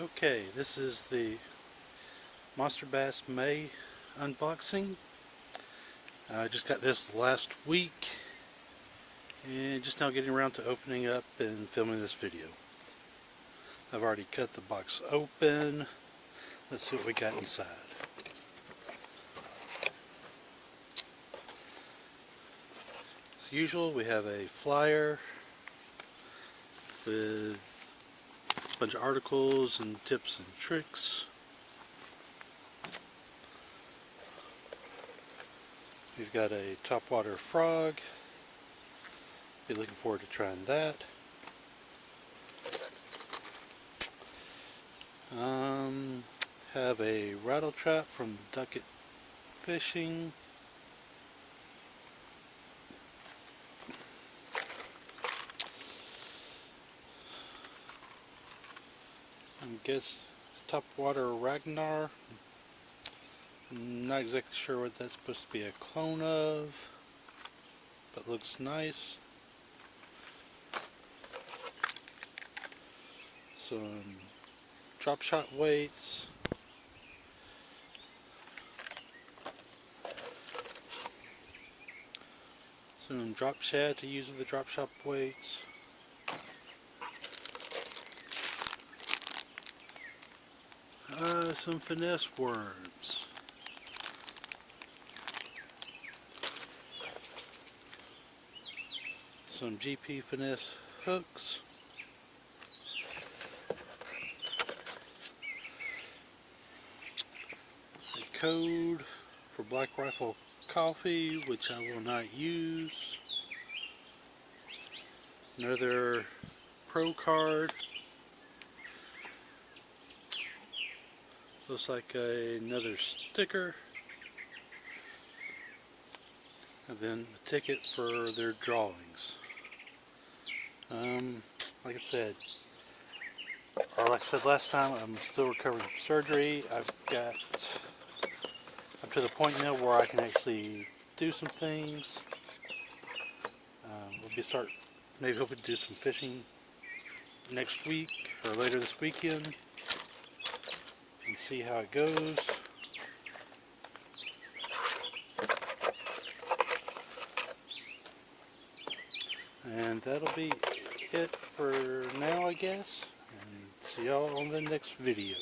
Okay, this is the Monster Bass May unboxing. I just got this last week and just now getting around to opening up and filming this video. I've already cut the box open. Let's see what we got inside. As usual, we have a flyer with a bunch of articles and tips and tricks. We've got a topwater frog. Be looking forward to trying that. Have a rattle trap from Duck It Fishing. I guess Topwater Ragnar. I'm not exactly sure what that's supposed to be a clone of, but looks nice. Some drop shot weights. Some drop shad to use with the drop shot weights. Some finesse worms. Some GP finesse hooks. A code for Black Rifle Coffee, which I will not use. Another pro card. Looks like another sticker. And then a ticket for their drawings. Like I said last time, I'm still recovering from surgery. I've got up to the point now where I can actually do some things. Maybe hoping to do some fishing next week or later this weekend and see how it goes. And that'll be it for now, I guess. And see y'all on the next video.